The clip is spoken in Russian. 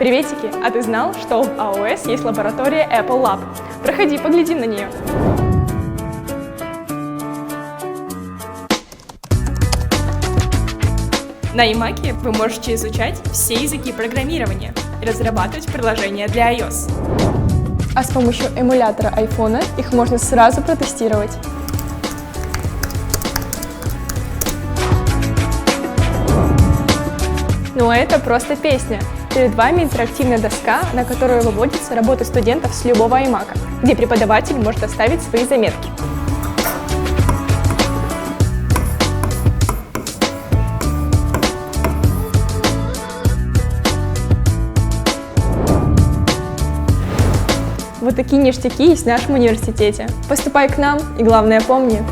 Приветики! А ты знал, что в АОС есть лаборатория Apple Lab? Проходи, поглядим на нее. На iMac вы можете изучать все языки программирования и разрабатывать приложения для iOS. А с помощью эмулятора айфона их можно сразу протестировать. Ну а это просто песня. Перед вами интерактивная доска, на которую выводится работа студентов с любого iMac, где преподаватель может оставить свои заметки. Вот такие ништяки есть в нашем университете. Поступай к нам и, главное, помни,